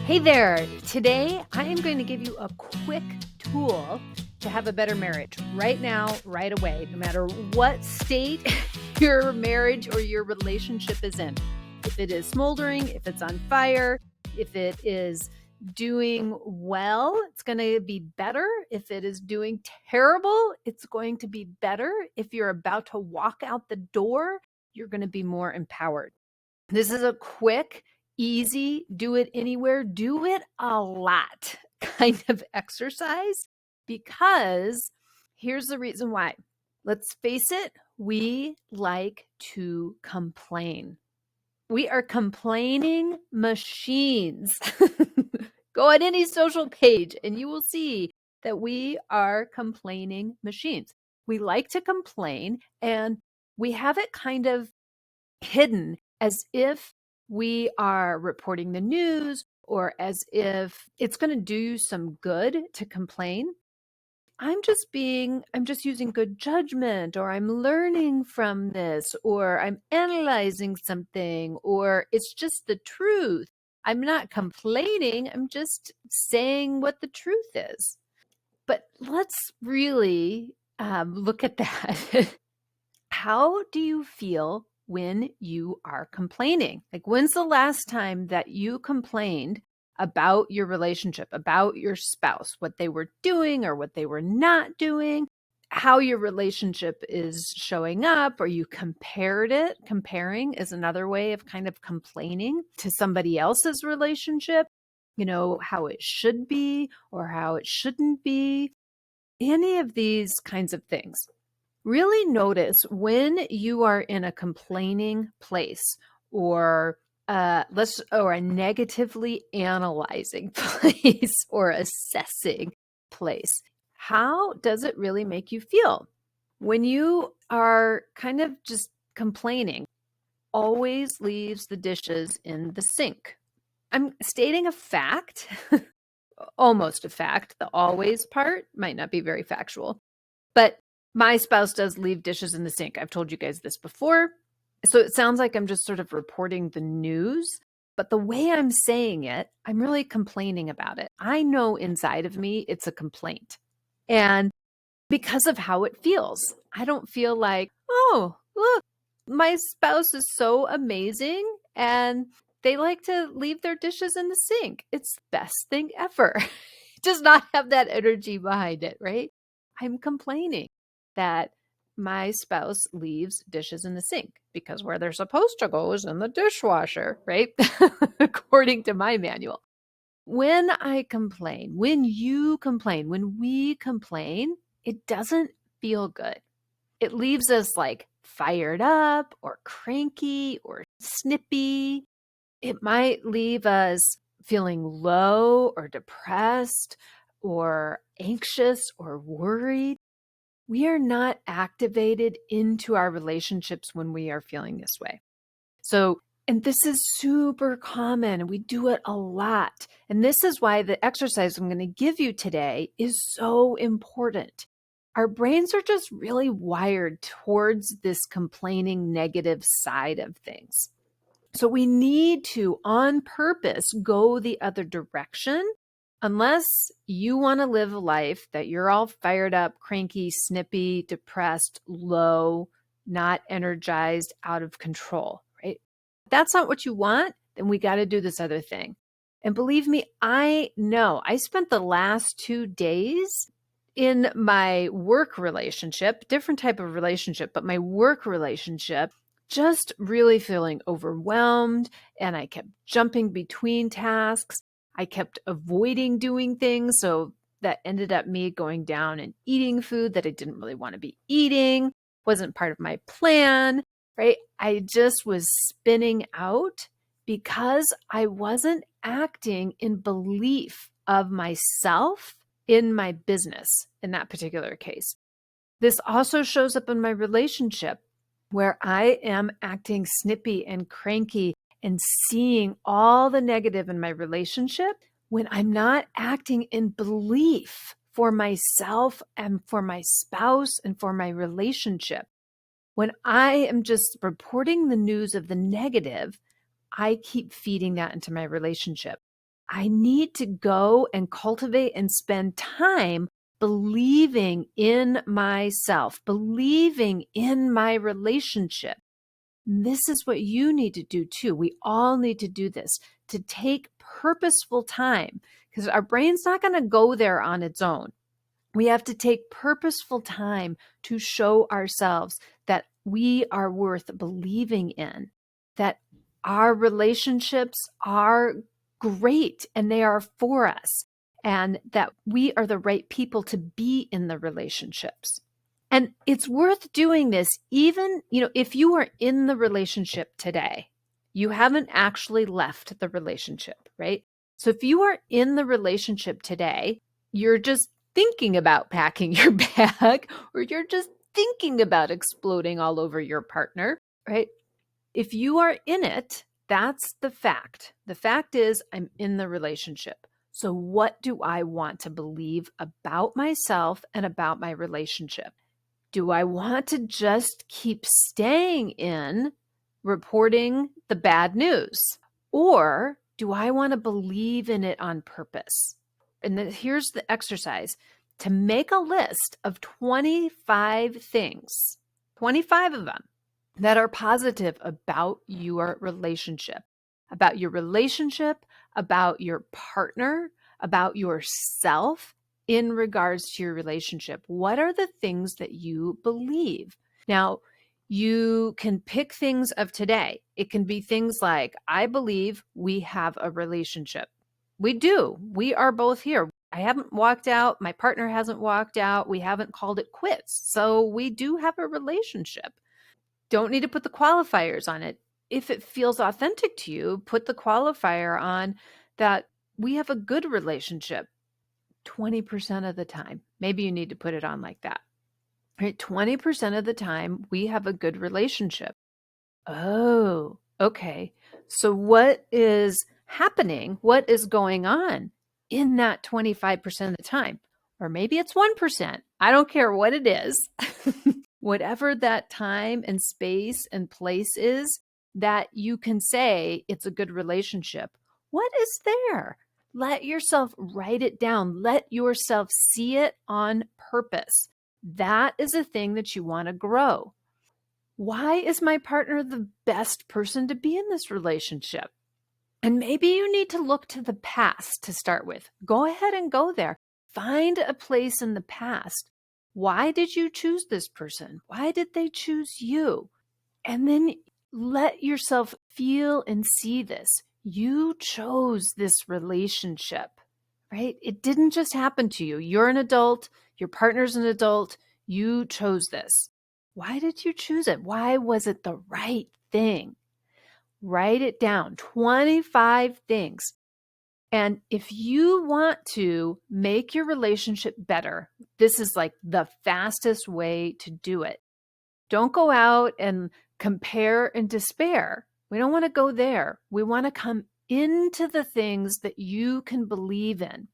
Hey there. Today, I am going to give you a quick tool to have a better marriage right now, right away, no matter what state your marriage or your relationship is in. If it is smoldering, if it's on fire, if it is doing well, it's going to be better. If it is doing terrible, it's going to be better. If you're about to walk out the door, you're going to be more empowered. This is a quick, easy, do it anywhere, do it a lot kind of exercise, because here's the reason why. Let's face it, we like to complain. We are complaining machines. Go on any social page and you will see that we are complaining machines. We like to complain, and we have it kind of hidden as if we are reporting the news, or as if it's going to do you some good to complain. I'm just using good judgment, or I'm learning from this, or I'm analyzing something, or it's just the truth. I'm not complaining. I'm just saying what the truth is. But let's really look at that. How do you feel when you are complaining? Like, when's the last time that you complained about your relationship, about your spouse, what they were doing or what they were not doing, how your relationship is showing up, or you compared it? Comparing is another way of kind of complaining to somebody else's relationship, how it should be or how it shouldn't be. Any of these kinds of things. Really notice when you are in a complaining place, or a negatively analyzing place, or assessing place. How does it really make you feel? When you are kind of just complaining, always leaves the dishes in the sink. I'm stating a fact, almost a fact. The always part might not be very factual, but my spouse does leave dishes in the sink. I've told you guys this before. So it sounds like I'm just sort of reporting the news, but the way I'm saying it, I'm really complaining about it. I know inside of me it's a complaint. And because of how it feels, I don't feel like, oh, look, my spouse is so amazing and they like to leave their dishes in the sink. It's the best thing ever. Does not have that energy behind it, right? I'm complaining that my spouse leaves dishes in the sink, because where they're supposed to go is in the dishwasher, right? According to my manual. When I complain, when you complain, when we complain, it doesn't feel good. It leaves us like fired up or cranky or snippy. It might leave us feeling low or depressed or anxious or worried. We are not activated into our relationships when we are feeling this way. So, and this is super common, and we do it a lot. And this is why the exercise I'm going to give you today is so important. Our brains are just really wired towards this complaining negative side of things. So we need to, on purpose, go the other direction. Unless you want to live a life that you're all fired up, cranky, snippy, depressed, low, not energized, out of control, right? If that's not what you want, then we got to do this other thing. And believe me, I know. I spent the last 2 days in my work relationship, different type of relationship, but my work relationship, just really feeling overwhelmed, and I kept jumping between tasks. I kept avoiding doing things, so that ended up me going down and eating food that I didn't really want to be eating, wasn't part of my plan, right? I just was spinning out because I wasn't acting in belief of myself in my business in that particular case. This also shows up in my relationship, where I am acting snippy and cranky and seeing all the negative in my relationship when I'm not acting in belief for myself and for my spouse and for my relationship. When I am just reporting the news of the negative, I keep feeding that into my relationship. I need to go and cultivate and spend time believing in myself, believing in my relationship. This is what you need to do too. We all need to do this, to take purposeful time, because our brain's not going to go there on its own. We have to take purposeful time to show ourselves that we are worth believing in, that our relationships are great and they are for us, and that we are the right people to be in the relationships. And it's worth doing this even, if you are in the relationship today, you haven't actually left the relationship, right? So if you are in the relationship today, you're just thinking about packing your bag, or you're just thinking about exploding all over your partner, right? If you are in it, that's the fact. The fact is, I'm in the relationship. So what do I want to believe about myself and about my relationship? Do I want to just keep staying in reporting the bad news? Or do I want to believe in it on purpose? And then here's the exercise: to make a list of 25 things, 25 of them that are positive about your relationship, about your partner, about yourself in regards to your relationship. What are the things that you believe? Now, you can pick things of today. It can be things like, I believe we have a relationship. We do. We are both here. I haven't walked out. My partner hasn't walked out. We haven't called it quits. So we do have a relationship. Don't need to put the qualifiers on it. If it feels authentic to you, put the qualifier on that we have a good relationship 20% of the time. Maybe you need to put it on like that. Right? 20% of the time, we have a good relationship. Oh, okay. So what is happening? What is going on in that 25% of the time? Or maybe it's 1%. I don't care what it is. Whatever that time and space and place is that you can say it's a good relationship. What is there? Let yourself write it down. Let yourself see it on purpose. That is a thing that you want to grow. Why is my partner the best person to be in this relationship? And maybe you need to look to the past to start with. Go ahead and go there. Find a place in the past. Why did you choose this person? Why did they choose you? And then let yourself feel and see this. You chose this relationship, right? It didn't just happen to you. You're an adult. Your partner's an adult. You chose this. Why did you choose it? Why was it the right thing? Write it down, 25 things. And if you want to make your relationship better, this is like the fastest way to do it. Don't go out and compare and despair. We don't want to go there. We want to come into the things that you can believe in,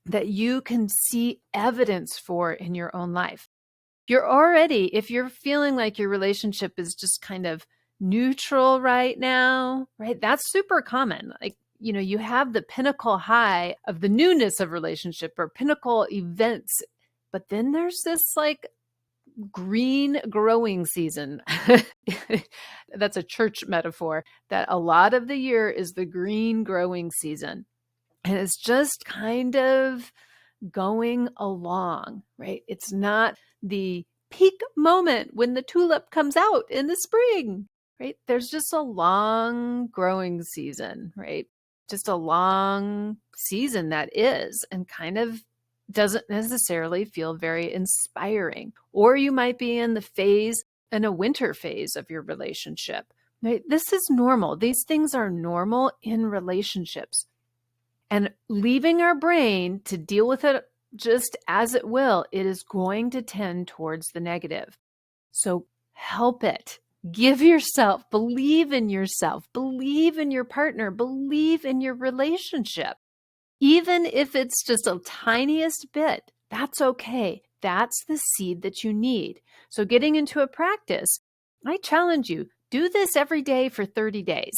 that you can see evidence for in your own life. If you're feeling like your relationship is just kind of neutral right now, right? That's super common. Like, you have the pinnacle high of the newness of relationship or pinnacle events, but then there's this like green growing season. That's a church metaphor, that a lot of the year is the green growing season. And it's just kind of going along, right? It's not the peak moment when the tulip comes out in the spring, right? There's just a long growing season, right? Just a long season that is, and kind of doesn't necessarily feel very inspiring. Or you might be in a winter phase of your relationship, right? This is normal. These things are normal in relationships. And leaving our brain to deal with it just as it will, it is going to tend towards the negative. So help it. Believe in yourself, believe in your partner, believe in your relationship. Even if it's just a tiniest bit, that's okay. That's the seed that you need. So getting into a practice, I challenge you, do this every day for 30 days.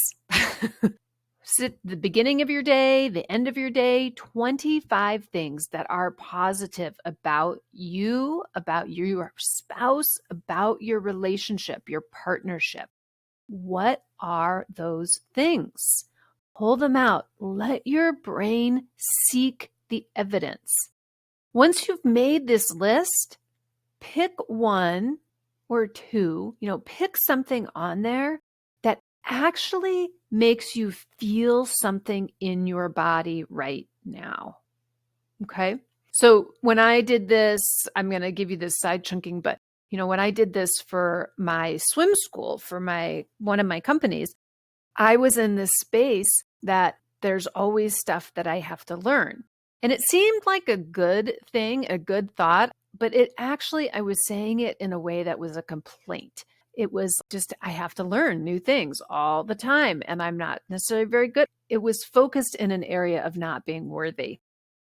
Sit the beginning of your day, the end of your day, 25 things that are positive about you, about your spouse, about your relationship, your partnership. What are those things? Pull them out. Let your brain seek the evidence. Once you've made this list, pick one or two, pick something on there that actually makes you feel something in your body right now. Okay. So when I did this, I'm going to give you this side chunking, but when I did this for my swim school, for one of my companies, I was in this space that there's always stuff that I have to learn. And it seemed like a good thing, a good thought, but I was saying it in a way that was a complaint. It was just, I have to learn new things all the time, and I'm not necessarily very good. It was focused in an area of not being worthy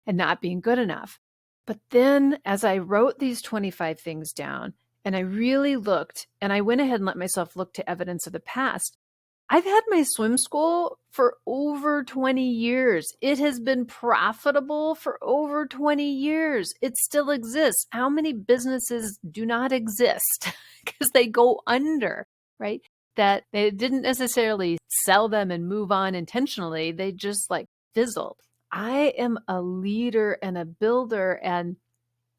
and not being good enough. But then as I wrote these 25 things down and I really looked, and I went ahead and let myself look to evidence of the past, I've had my swim school for over 20 years. It has been profitable for over 20 years. It still exists. How many businesses do not exist because they go under, right? That they didn't necessarily sell them and move on intentionally. They just fizzled. I am a leader and a builder and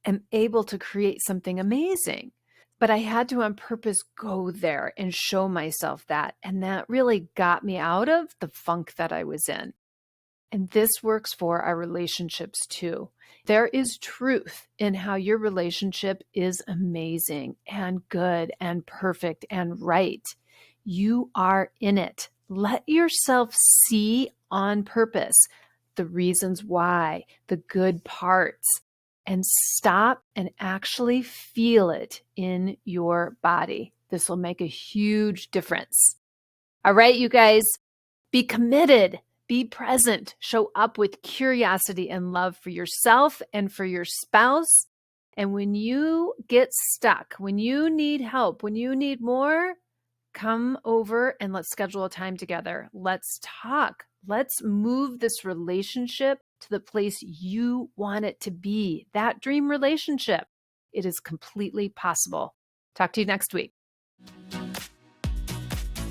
am able to create something amazing. But I had to on purpose go there and show myself that. And that really got me out of the funk that I was in. And this works for our relationships too. There is truth in how your relationship is amazing and good and perfect and right. You are in it. Let yourself see on purpose the reasons why, the good parts, and stop and actually feel it in your body. This will make a huge difference. All right, you guys, be committed, be present, show up with curiosity and love for yourself and for your spouse. And when you get stuck, when you need help, when you need more, come over and let's schedule a time together. Let's talk. Let's move this relationship to the place you want it to be, that dream relationship. It is completely possible. Talk to you next week.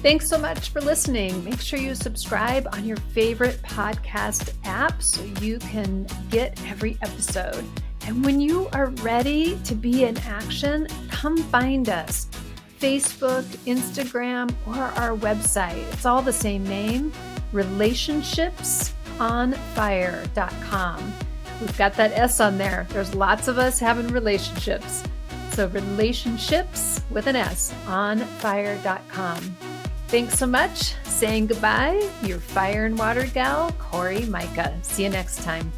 Thanks so much for listening. Make sure you subscribe on your favorite podcast app so you can get every episode. And when you are ready to be in action, come find us. Facebook, Instagram, or our website. It's all the same name, relationshipsonfire.com. We've got that S on there. There's lots of us having relationships. So relationships with an S on fire.com. Thanks so much. Saying goodbye, your fire and water gal, Cori Myka. See you next time.